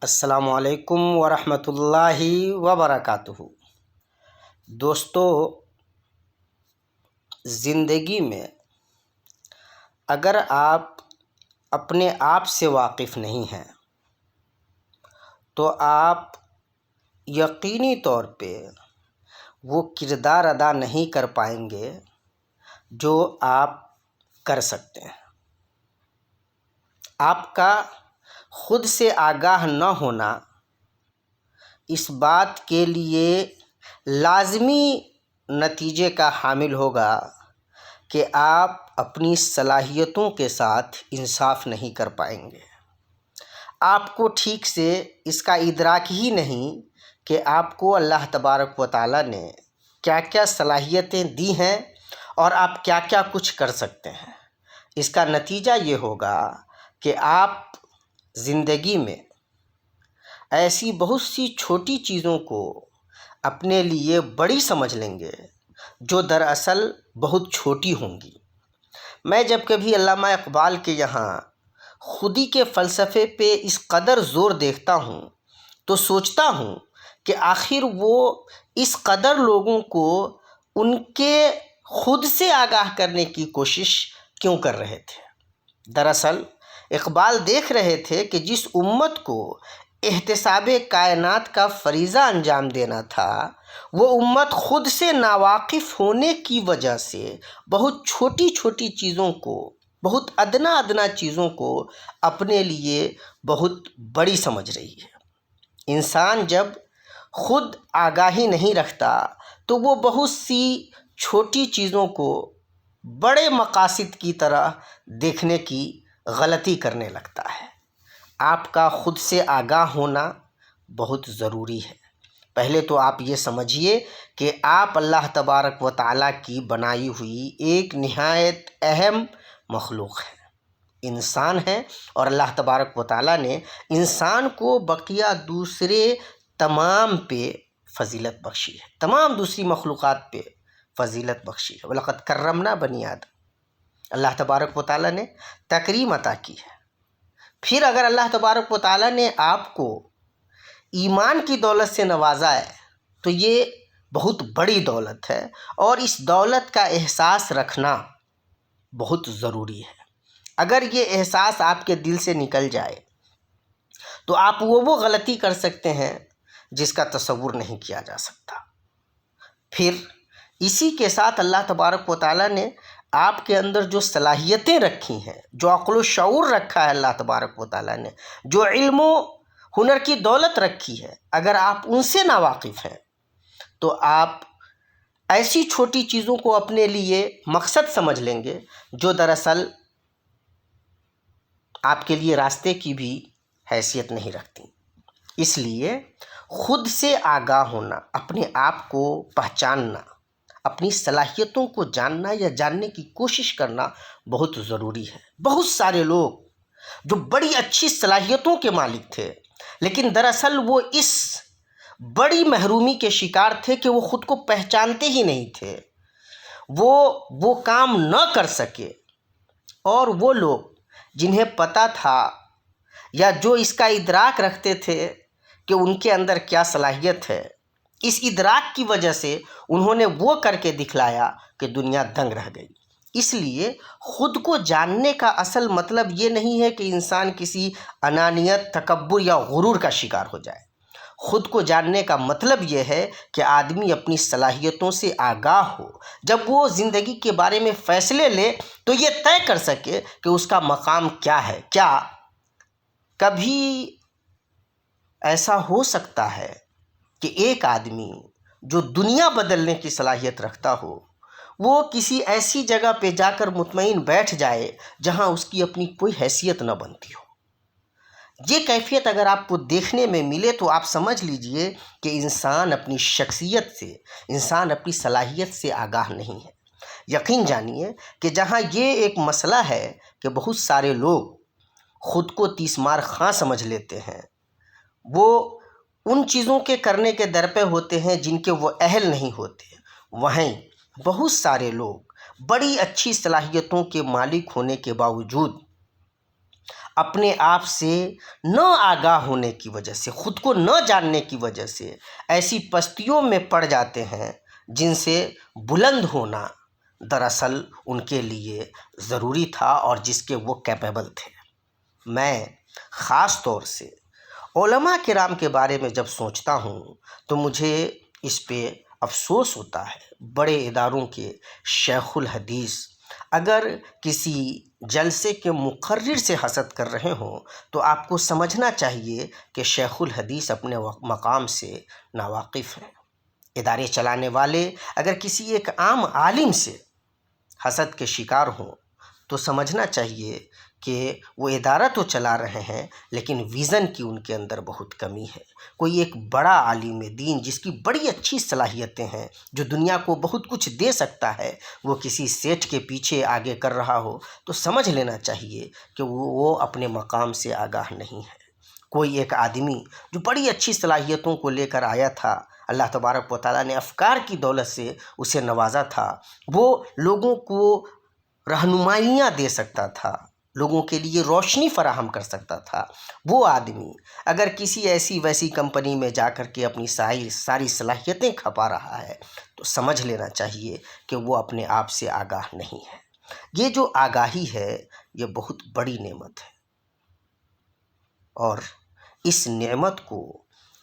السلام علیکم ورحمۃ اللہ وبرکاتہ۔ دوستو، زندگی میں اگر آپ اپنے آپ سے واقف نہیں ہیں تو آپ یقینی طور پہ وہ کردار ادا نہیں کر پائیں گے جو آپ کر سکتے ہیں۔ آپ کا خود سے آگاہ نہ ہونا اس بات کے لیے لازمی نتیجے کا حامل ہوگا کہ آپ اپنی صلاحیتوں کے ساتھ انصاف نہیں کر پائیں گے۔ آپ کو ٹھیک سے اس کا ادراک ہی نہیں کہ آپ کو اللہ تبارک و تعالیٰ نے کیا کیا صلاحیتیں دی ہیں اور آپ کیا کیا کچھ کر سکتے ہیں۔ اس کا نتیجہ یہ ہوگا کہ آپ زندگی میں ایسی بہت سی چھوٹی چیزوں کو اپنے لیے بڑی سمجھ لیں گے جو دراصل بہت چھوٹی ہوں گی۔ میں جب کبھی علامہ اقبال کے یہاں خودی کے فلسفے پہ اس قدر زور دیکھتا ہوں تو سوچتا ہوں کہ آخر وہ اس قدر لوگوں کو ان کے خود سے آگاہ کرنے کی کوشش کیوں کر رہے تھے۔ دراصل اقبال دیکھ رہے تھے کہ جس امت کو احتساب کائنات کا فریضہ انجام دینا تھا، وہ امت خود سے ناواقف ہونے کی وجہ سے بہت چھوٹی چھوٹی چیزوں کو، بہت ادنا ادنا چیزوں کو اپنے لیے بہت بڑی سمجھ رہی ہے۔ انسان جب خود آگاہی نہیں رکھتا تو وہ بہت سی چھوٹی چیزوں کو بڑے مقاصد کی طرح دیکھنے کی غلطی کرنے لگتا ہے۔ آپ کا خود سے آگاہ ہونا بہت ضروری ہے۔ پہلے تو آپ یہ سمجھیے کہ آپ اللہ تبارک و تعالیٰ کی بنائی ہوئی ایک نہایت اہم مخلوق ہے، انسان ہے، اور اللہ تبارک و تعالیٰ نے انسان کو بقیہ دوسرے تمام پہ فضیلت بخشی ہے، تمام دوسری مخلوقات پہ فضیلت بخشی ہے۔ وَلَقَدْ كَرَّمْنَا بَنِي آدم، اللہ تبارک و تعالیٰ نے تکریم عطا کی ہے۔ پھر اگر اللہ تبارک و تعالیٰ نے آپ کو ایمان کی دولت سے نوازا ہے تو یہ بہت بڑی دولت ہے، اور اس دولت کا احساس رکھنا بہت ضروری ہے۔ اگر یہ احساس آپ کے دل سے نکل جائے تو آپ وہ غلطی کر سکتے ہیں جس کا تصور نہیں کیا جا سکتا۔ پھر اسی کے ساتھ اللہ تبارک و تعالیٰ نے آپ کے اندر جو صلاحیتیں رکھی ہیں، جو عقل و شعور رکھا ہے اللہ تبارک و تعالیٰ نے، جو علم و ہنر کی دولت رکھی ہے، اگر آپ ان سے ناواقف ہیں تو آپ ایسی چھوٹی چیزوں کو اپنے لیے مقصد سمجھ لیں گے جو دراصل آپ کے لیے راستے کی بھی حیثیت نہیں رکھتی۔ اس لیے خود سے آگاہ ہونا، اپنے آپ کو پہچاننا، اپنی صلاحیتوں کو جاننا یا جاننے کی کوشش کرنا بہت ضروری ہے۔ بہت سارے لوگ جو بڑی اچھی صلاحیتوں کے مالک تھے، لیکن دراصل وہ اس بڑی محرومی کے شکار تھے کہ وہ خود کو پہچانتے ہی نہیں تھے، وہ کام نہ کر سکے، اور وہ لوگ جنہیں پتہ تھا یا جو اس کا ادراک رکھتے تھے کہ ان کے اندر کیا صلاحیت ہے، اس ادراک کی وجہ سے انہوں نے وہ کر کے دکھلایا کہ دنیا دنگ رہ گئی۔ اس لیے خود کو جاننے کا اصل مطلب یہ نہیں ہے کہ انسان کسی انانیت، تکبر یا غرور کا شکار ہو جائے۔ خود کو جاننے کا مطلب یہ ہے کہ آدمی اپنی صلاحیتوں سے آگاہ ہو، جب وہ زندگی کے بارے میں فیصلے لے تو یہ طے کر سکے کہ اس کا مقام کیا ہے۔ کیا کبھی ایسا ہو سکتا ہے کہ ایک آدمی جو دنیا بدلنے کی صلاحیت رکھتا ہو، وہ کسی ایسی جگہ پہ جا کر مطمئن بیٹھ جائے جہاں اس کی اپنی کوئی حیثیت نہ بنتی ہو؟ یہ کیفیت اگر آپ کو دیکھنے میں ملے تو آپ سمجھ لیجئے کہ انسان اپنی شخصیت سے، انسان اپنی صلاحیت سے آگاہ نہیں ہے۔ یقین جانیے کہ جہاں یہ ایک مسئلہ ہے کہ بہت سارے لوگ خود کو تیسمار خاں سمجھ لیتے ہیں، وہ ان چیزوں کے کرنے کے درپے ہوتے ہیں جن کے وہ اہل نہیں ہوتے، وہیں بہت سارے لوگ بڑی اچھی صلاحیتوں کے مالک ہونے کے باوجود اپنے آپ سے نہ آگاہ ہونے کی وجہ سے، خود کو نہ جاننے کی وجہ سے ایسی پستیوں میں پڑ جاتے ہیں جن سے بلند ہونا دراصل ان کے لیے ضروری تھا اور جس کے وہ کیپیبل تھے۔ میں خاص طور سے علماء کرام کے بارے میں جب سوچتا ہوں تو مجھے اس پہ افسوس ہوتا ہے۔ بڑے اداروں کے شیخ الحدیث اگر کسی جلسے کے مقرر سے حسد کر رہے ہوں تو آپ کو سمجھنا چاہیے کہ شیخ الحدیث اپنے مقام سے ناواقف ہیں۔ ادارے چلانے والے اگر کسی ایک عام عالم سے حسد کے شکار ہوں تو سمجھنا چاہیے کہ وہ ادارہ تو چلا رہے ہیں لیکن ویژن کی ان کے اندر بہت کمی ہے۔ کوئی ایک بڑا عالم دین جس کی بڑی اچھی صلاحیتیں ہیں، جو دنیا کو بہت کچھ دے سکتا ہے، وہ کسی سیٹھ کے پیچھے آگے کر رہا ہو تو سمجھ لینا چاہیے کہ وہ اپنے مقام سے آگاہ نہیں ہے۔ کوئی ایک آدمی جو بڑی اچھی صلاحیتوں کو لے کر آیا تھا، اللہ تبارک و تعالیٰ نے افکار کی دولت سے اسے نوازا تھا، وہ لوگوں کو رہنمائیاں دے سکتا تھا، لوگوں کے لیے روشنی فراہم کر سکتا تھا، وہ آدمی اگر کسی ایسی ویسی کمپنی میں جا کر کے اپنی ساری صلاحیتیں کھپا رہا ہے تو سمجھ لینا چاہیے کہ وہ اپنے آپ سے آگاہ نہیں ہے۔ یہ جو آگاہی ہے یہ بہت بڑی نعمت ہے، اور اس نعمت کو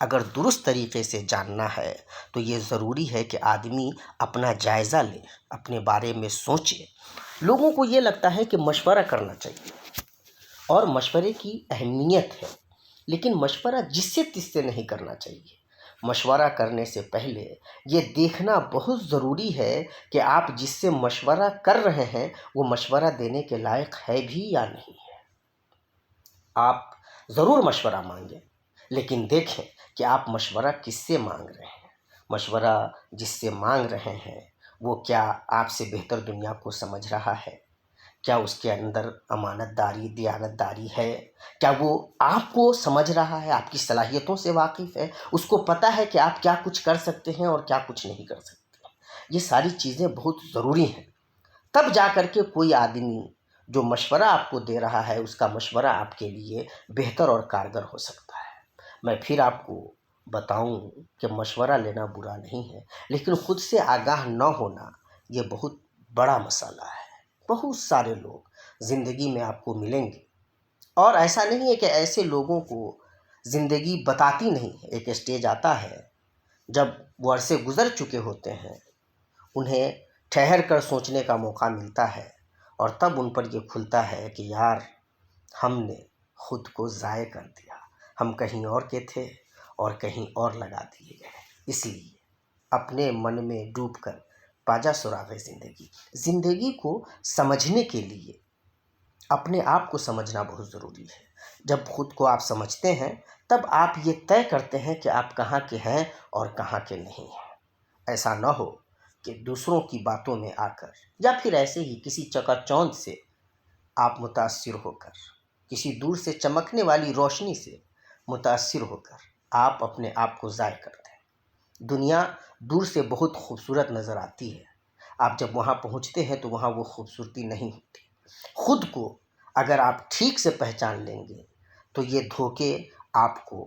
اگر درست طریقے سے جاننا ہے تو یہ ضروری ہے کہ آدمی اپنا جائزہ لے، اپنے بارے میں سوچے۔ لوگوں کو یہ لگتا ہے کہ مشورہ کرنا چاہیے اور مشورے کی اہمیت ہے، لیکن مشورہ جس سے تس سے نہیں کرنا چاہیے۔ مشورہ کرنے سے پہلے یہ دیکھنا بہت ضروری ہے کہ آپ جس سے مشورہ کر رہے ہیں وہ مشورہ دینے کے لائق ہے بھی یا نہیں ہے۔ آپ ضرور مشورہ مانگیں، لیکن دیکھیں کہ آپ مشورہ کس سے مانگ رہے ہیں۔ مشورہ جس سے مانگ رہے ہیں وہ کیا آپ سے بہتر دنیا کو سمجھ رہا ہے؟ کیا اس کے اندر امانت داری، دیانت داری ہے؟ کیا وہ آپ کو سمجھ رہا ہے، آپ کی صلاحیتوں سے واقف ہے، اس کو پتہ ہے کہ آپ کیا کچھ کر سکتے ہیں اور کیا کچھ نہیں کر سکتے؟ یہ ساری چیزیں بہت ضروری ہیں، تب جا کر کے کوئی آدمی جو مشورہ آپ کو دے رہا ہے اس کا مشورہ آپ کے لیے بہتر اور کارگر ہو سکتا ہے۔ میں پھر آپ کو بتاؤں کہ مشورہ لینا برا نہیں ہے، لیکن خود سے آگاہ نہ ہونا یہ بہت بڑا مسئلہ ہے۔ بہت سارے لوگ زندگی میں آپ کو ملیں گے، اور ایسا نہیں ہے کہ ایسے لوگوں کو زندگی بتاتی نہیں ہے۔ ایک اسٹیج آتا ہے جب وہ عرصے گزر چکے ہوتے ہیں، انہیں ٹھہر کر سوچنے کا موقع ملتا ہے، اور تب ان پر یہ کھلتا ہے کہ یار ہم نے خود کو ضائع کر دیا، ہم کہیں اور کے تھے اور کہیں اور لگا دیے گئے۔ اس لیے اپنے من میں ڈوب کر پاجا سراغ زندگی۔ زندگی کو سمجھنے کے لیے اپنے آپ کو سمجھنا بہت ضروری ہے۔ جب خود کو آپ سمجھتے ہیں تب آپ یہ طے کرتے ہیں کہ آپ کہاں کے ہیں اور کہاں کے نہیں ہیں۔ ایسا نہ ہو کہ دوسروں کی باتوں میں آ کر یا پھر ایسے ہی کسی چکا چوندھ سے آپ متاثر ہو کر، کسی دور سے چمکنے والی روشنی سے متاثر ہو کر آپ اپنے آپ کو ضائع کر دیں۔ دنیا دور سے بہت خوبصورت نظر آتی ہے، آپ جب وہاں پہنچتے ہیں تو وہاں وہ خوبصورتی نہیں ہوتی۔ خود کو اگر آپ ٹھیک سے پہچان لیں گے تو یہ دھوکے آپ کو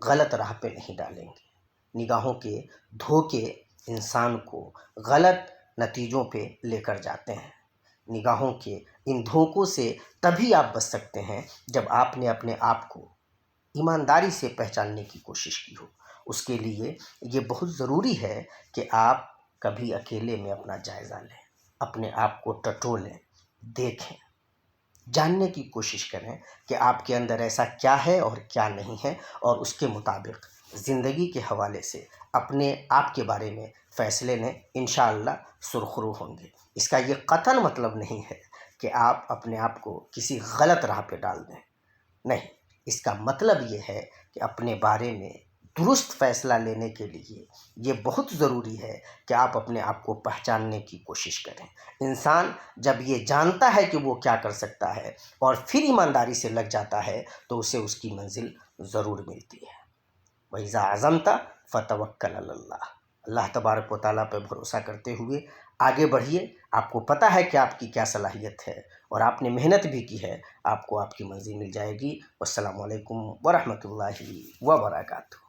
غلط راہ پہ نہیں ڈالیں گے۔ نگاہوں کے دھوکے انسان کو غلط نتیجوں پہ لے کر جاتے ہیں۔ نگاہوں کے ان دھوکوں سے تبھی آپ بچ سکتے ہیں جب آپ نے اپنے آپ کو ایمانداری سے پہچاننے کی کوشش کی ہو۔ اس کے لیے یہ بہت ضروری ہے کہ آپ کبھی اکیلے میں اپنا جائزہ لیں، اپنے آپ کو ٹٹولیں، دیکھیں، جاننے کی کوشش کریں کہ آپ کے اندر ایسا کیا ہے اور کیا نہیں ہے، اور اس کے مطابق زندگی کے حوالے سے اپنے آپ کے بارے میں فیصلے لیں۔ انشاءاللہ سرخرو ہوں گے۔ اس کا یہ قطعاً مطلب نہیں ہے کہ آپ اپنے آپ کو کسی غلط راہ پہ ڈال دیں، نہیں، اس کا مطلب یہ ہے کہ اپنے بارے میں درست فیصلہ لینے کے لیے یہ بہت ضروری ہے کہ آپ اپنے آپ کو پہچاننے کی کوشش کریں۔ انسان جب یہ جانتا ہے کہ وہ کیا کر سکتا ہے اور پھر ایمانداری سے لگ جاتا ہے تو اسے اس کی منزل ضرور ملتی ہے۔ وَإِذَا عَزَمْتَ فَتَوَكَّلْ عَلَى اللَّهِ۔ اللہ تبارک و تعالیٰ پہ بھروسہ کرتے ہوئے آگے بڑھیے۔ آپ کو پتہ ہے کہ آپ کی کیا صلاحیت ہے، اور آپ نے محنت بھی کی ہے، آپ کو آپ کی منزل مل جائے گی۔ والسلام علیکم ورحمۃ اللہ وبرکاتہ۔